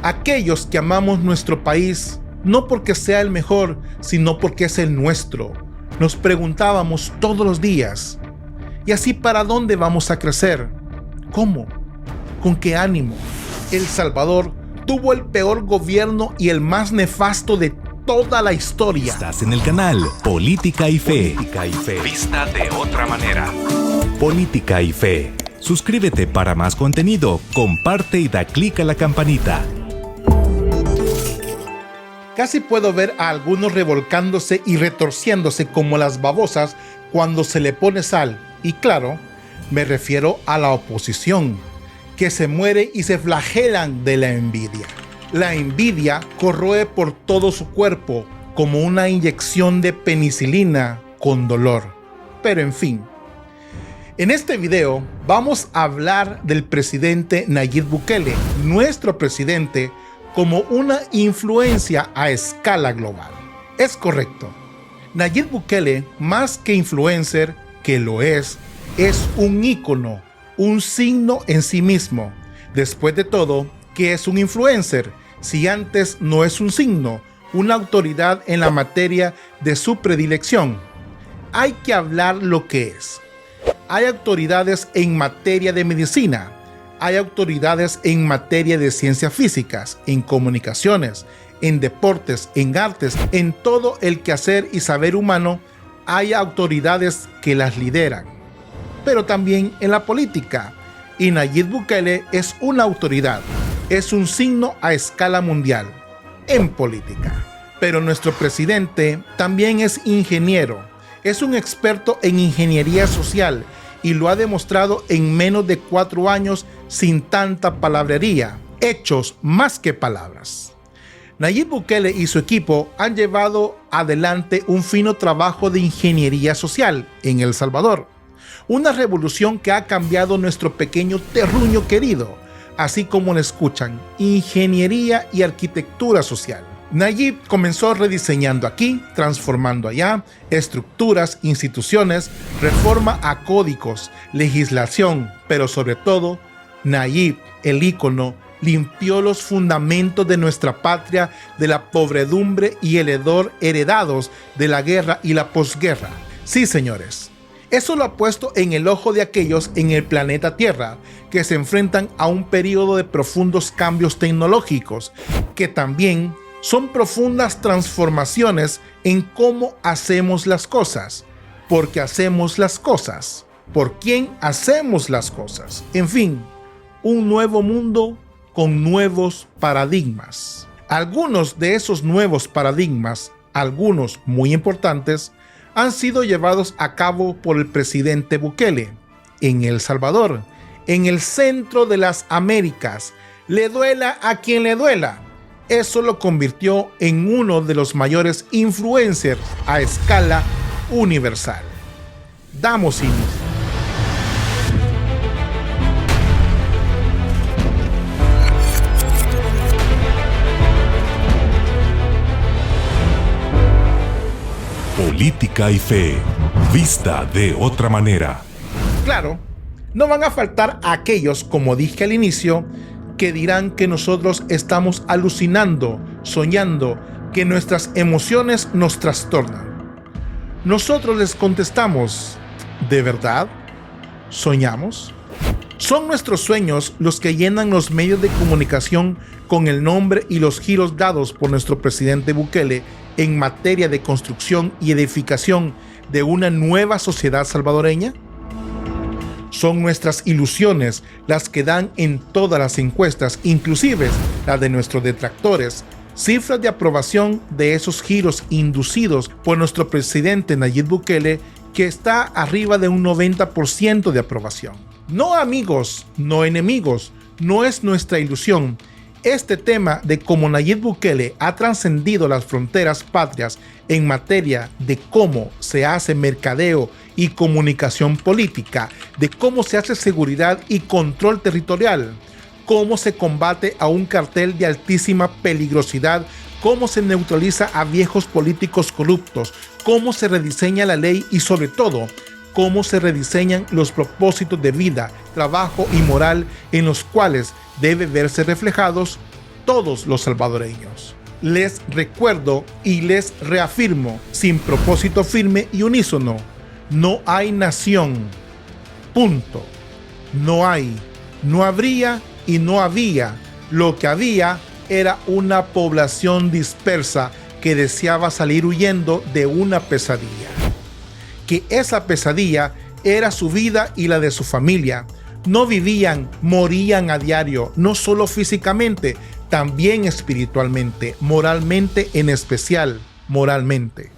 Aquellos que amamos nuestro país, no porque sea el mejor, sino porque es el nuestro. Nos preguntábamos todos los días, ¿y así para dónde vamos a crecer? ¿Cómo? ¿Con qué ánimo? El Salvador tuvo el peor gobierno y el más nefasto de toda la historia. Estás en el canal Política y Fe. Vista de otra manera. Política y Fe. Suscríbete para más contenido, comparte y da clic a la campanita. Casi puedo ver a algunos revolcándose y retorciéndose como las babosas cuando se le pone sal. Y claro, me refiero a la oposición, que se muere y se flagelan de la envidia. La envidia corroe por todo su cuerpo como una inyección de penicilina con dolor. Pero en fin. En este video vamos a hablar del presidente Nayib Bukele, nuestro presidente, como una influencia a escala global. Es correcto. Nayib Bukele, más que influencer, que lo es un ícono, un signo en sí mismo. Después de todo, ¿qué es un influencer? Si antes no es un signo, una autoridad en la materia de su predilección. Hay que hablar lo que es. Hay autoridades en materia de medicina, hay autoridades en materia de ciencias físicas, en comunicaciones, en deportes, en artes, en todo el quehacer y saber humano, hay autoridades que las lideran. Pero también en la política, y Nayib Bukele es una autoridad, es un signo a escala mundial, en política. Pero nuestro presidente también es ingeniero, es un experto en ingeniería social, y lo ha demostrado en menos de 4 años sin tanta palabrería, hechos más que palabras. Nayib Bukele y su equipo han llevado adelante un fino trabajo de ingeniería social en El Salvador, una revolución que ha cambiado nuestro pequeño terruño querido, así como lo escuchan, ingeniería y arquitectura social. Nayib comenzó rediseñando aquí, transformando allá, estructuras, instituciones, reforma a códigos, legislación, pero sobre todo, Nayib, el ícono, limpió los fundamentos de nuestra patria de la podredumbre y el hedor heredados de la guerra y la posguerra. Sí, señores, eso lo ha puesto en el ojo de aquellos en el planeta Tierra que se enfrentan a un periodo de profundos cambios tecnológicos que también son profundas transformaciones en cómo hacemos las cosas, porque hacemos las cosas, por quién hacemos las cosas. En fin, un nuevo mundo con nuevos paradigmas. Algunos de esos nuevos paradigmas, algunos muy importantes, han sido llevados a cabo por el presidente Bukele en El Salvador, en el centro de las Américas. Le duela a quien le duela. Eso lo convirtió en uno de los mayores influencers a escala universal. Damos inicio. Política y Fe. Vista de otra manera. Claro, no van a faltar aquellos, como dije al inicio, que dirán que nosotros estamos alucinando, soñando, que nuestras emociones nos trastornan. Nosotros les contestamos, ¿de verdad? ¿Soñamos? Son nuestros sueños los que llenan los medios de comunicación con el nombre y los giros dados por nuestro presidente Bukele en materia de construcción y edificación de una nueva sociedad salvadoreña. Son nuestras ilusiones las que dan en todas las encuestas, inclusive las de nuestros detractores, cifras de aprobación de esos giros inducidos por nuestro presidente Nayib Bukele, que está arriba de un 90% de aprobación. No, amigos, no enemigos, no es nuestra ilusión. Este tema de cómo Nayib Bukele ha trascendido las fronteras patrias en materia de cómo se hace mercadeo y comunicación política, de cómo se hace seguridad y control territorial, cómo se combate a un cartel de altísima peligrosidad, cómo se neutraliza a viejos políticos corruptos, cómo se rediseña la ley y sobre todo, cómo se rediseñan los propósitos de vida, trabajo y moral en los cuales debe verse reflejados todos los salvadoreños. Les recuerdo y les reafirmo, sin propósito firme y unísono, no hay nación. Punto. No hay, no habría y no había. Lo que había era una población dispersa que deseaba salir huyendo de una pesadilla. Que esa pesadilla era su vida y la de su familia. No vivían, morían a diario, no solo físicamente, también espiritualmente, moralmente, en especial moralmente.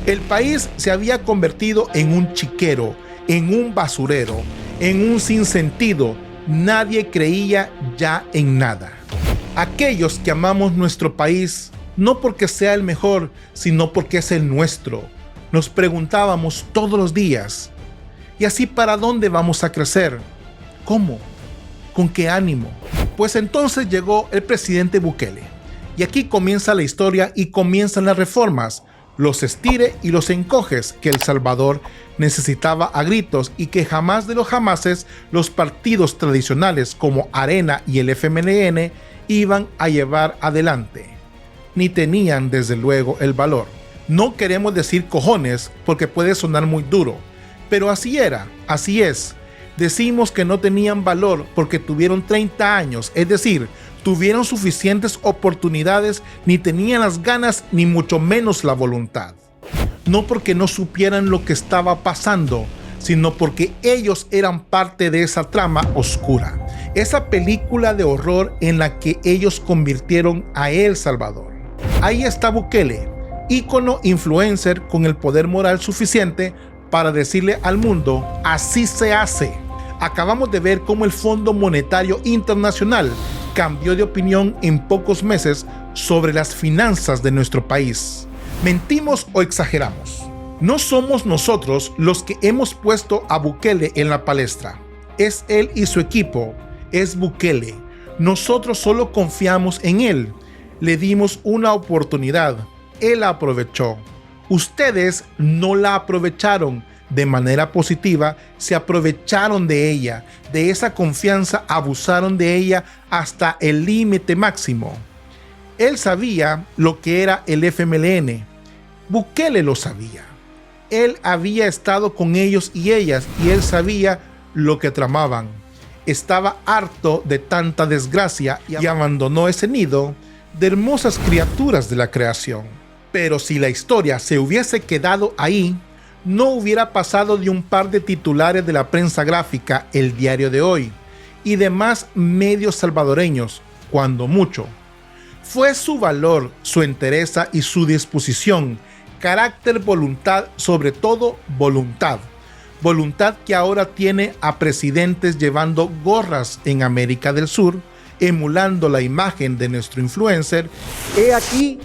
El país se había convertido en un chiquero, en un basurero, en un sinsentido. Nadie creía ya en nada. Aquellos que amamos nuestro país, no porque sea el mejor, sino porque es el nuestro, nos preguntábamos todos los días, ¿y así para dónde vamos a crecer? ¿Cómo? ¿Con qué ánimo? Pues entonces llegó el presidente Bukele. Y aquí comienza la historia y comienzan las reformas, los estire y los encoges que El Salvador necesitaba a gritos y que jamás de los jamases los partidos tradicionales como Arena y el FMLN iban a llevar adelante. Ni tenían desde luego el valor. No queremos decir cojones porque puede sonar muy duro, pero así era, así es. Decimos que no tenían valor porque tuvieron 30 años, es decir, tuvieron suficientes oportunidades, ni tenían las ganas, ni mucho menos la voluntad. No porque no supieran lo que estaba pasando, sino porque ellos eran parte de esa trama oscura, esa película de horror en la que ellos convirtieron a El Salvador. Ahí está Bukele, ícono influencer con el poder moral suficiente para decirle al mundo, así se hace. Acabamos de ver cómo el Fondo Monetario Internacional cambió de opinión en pocos meses sobre las finanzas de nuestro país. ¿Mentimos o exageramos? No somos nosotros los que hemos puesto a Bukele en la palestra. Es él y su equipo, es Bukele. Nosotros solo confiamos en él. Le dimos una oportunidad. Él la aprovechó. Ustedes no la aprovecharon. De manera positiva, se aprovecharon de ella, de esa confianza, abusaron de ella hasta el límite máximo. Él sabía lo que era el FMLN. Bukele lo sabía. Él había estado con ellos y ellas y él sabía lo que tramaban. Estaba harto de tanta desgracia y abandonó ese nido de hermosas criaturas de la creación. Pero si la historia se hubiese quedado ahí, no hubiera pasado de un par de titulares de la prensa gráfica El Diario de Hoy y demás medios salvadoreños, cuando mucho. Fue su valor, su entereza y su disposición, carácter, voluntad, sobre todo voluntad. Voluntad que ahora tiene a presidentes llevando gorras en América del Sur, emulando la imagen de nuestro influencer. He aquí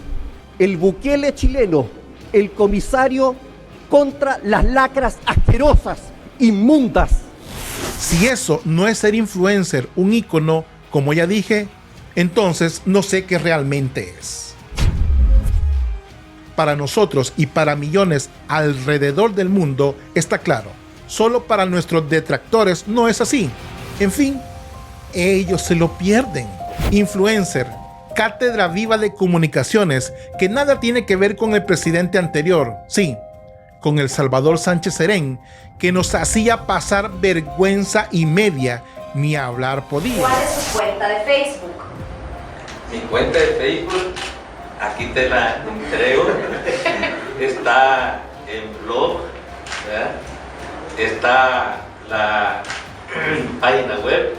el Bukele chileno, el comisario contra las lacras asquerosas, inmundas. Si eso no es ser influencer, un ícono, como ya dije, entonces no sé qué realmente es. Para nosotros y para millones alrededor del mundo está claro, solo para nuestros detractores no es así. En fin, ellos se lo pierden. Influencer, cátedra viva de comunicaciones que nada tiene que ver con el presidente anterior, sí, con El Salvador Sánchez Serén, que nos hacía pasar vergüenza y media, ni hablar podía. ¿Cuál es su cuenta de Facebook? Mi cuenta de Facebook, aquí te la entrego, está en blog, ¿verdad? Está la página web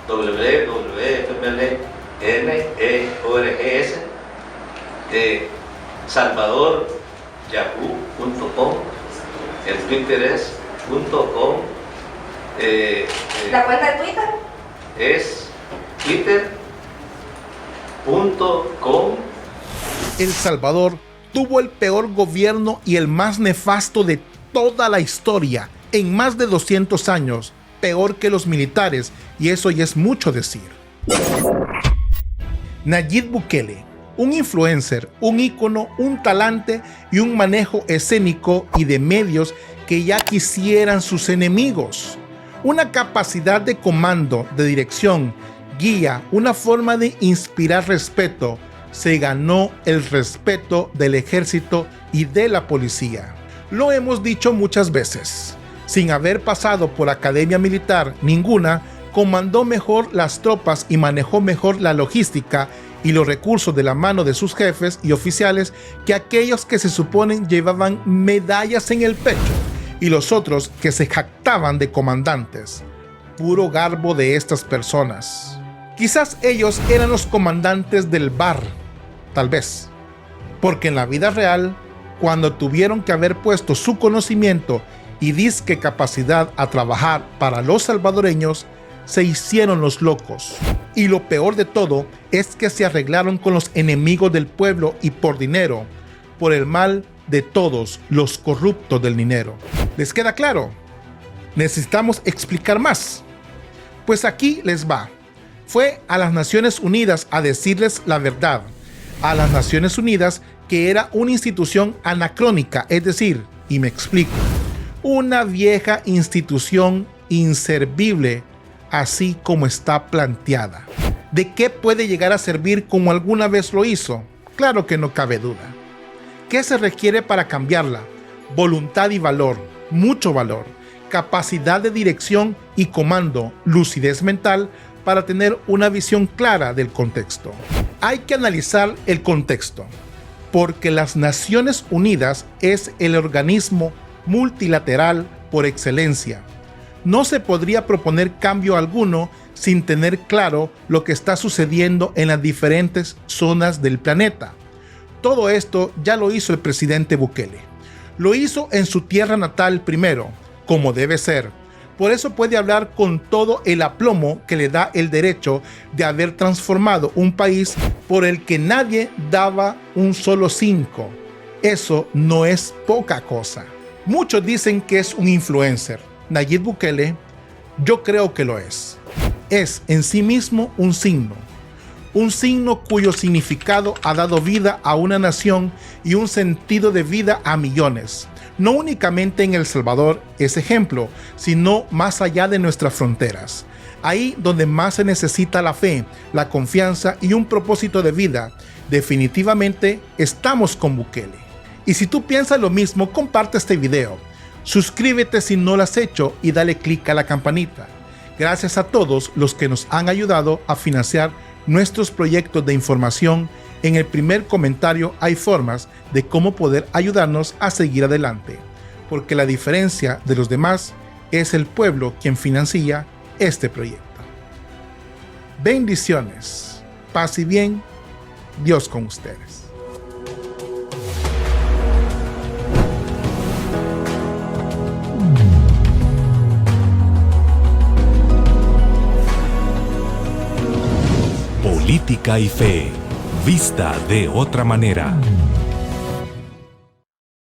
www.fmlnorgs de salvadoryahoo.com, el Twitter es .com, ¿La cuenta de Twitter? es twitter.com. El Salvador tuvo el peor gobierno y el más nefasto de toda la historia en más de 200 años, peor que los militares, y eso ya es mucho decir. Nayib Bukele, un influencer, un ícono, un talante y un manejo escénico y de medios que ya quisieran sus enemigos. Una capacidad de comando, de dirección, guía, una forma de inspirar respeto, se ganó el respeto del ejército y de la policía. Lo hemos dicho muchas veces. Sin haber pasado por academia militar ninguna, comandó mejor las tropas y manejó mejor la logística y los recursos de la mano de sus jefes y oficiales que aquellos que se suponen llevaban medallas en el pecho y los otros que se jactaban de comandantes. Puro garbo de estas personas. Quizás ellos eran los comandantes del bar, tal vez, porque en la vida real, cuando tuvieron que haber puesto su conocimiento y disque capacidad a trabajar para los salvadoreños, se hicieron los locos. Y lo peor de todo es que se arreglaron con los enemigos del pueblo y por dinero, por el mal de todos los corruptos del dinero. ¿Les queda claro? ¿Necesitamos explicar más? Pues aquí les va. Fue a las Naciones Unidas a decirles la verdad. A las Naciones Unidas, que era una institución anacrónica, es decir, y me explico, una vieja institución inservible, así como está planteada. ¿De qué puede llegar a servir como alguna vez lo hizo? Claro que no cabe duda. ¿Qué se requiere para cambiarla? Voluntad y valor, mucho valor, capacidad de dirección y comando, lucidez mental para tener una visión clara del contexto. Hay que analizar el contexto, porque las Naciones Unidas es el organismo multilateral por excelencia. No se podría proponer cambio alguno sin tener claro lo que está sucediendo en las diferentes zonas del planeta. Todo esto ya lo hizo el presidente Bukele. Lo hizo en su tierra natal primero, como debe ser. Por eso puede hablar con todo el aplomo que le da el derecho de haber transformado un país por el que nadie daba un solo 5. Eso no es poca cosa. Muchos dicen que es un influencer. Nayib Bukele, yo creo que lo es. Es en sí mismo un signo cuyo significado ha dado vida a una nación y un sentido de vida a millones. No únicamente en El Salvador es ejemplo, sino más allá de nuestras fronteras. Ahí donde más se necesita la fe, la confianza y un propósito de vida. Definitivamente estamos con Bukele. Y si tú piensas lo mismo, comparte este video. Suscríbete si no lo has hecho y dale click a la campanita. Gracias a todos los que nos han ayudado a financiar nuestros proyectos de información. En el primer comentario hay formas de cómo poder ayudarnos a seguir adelante, porque la diferencia de los demás es el pueblo quien financia este proyecto. Bendiciones, paz y bien, Dios con ustedes. Política y fe, vista de otra manera.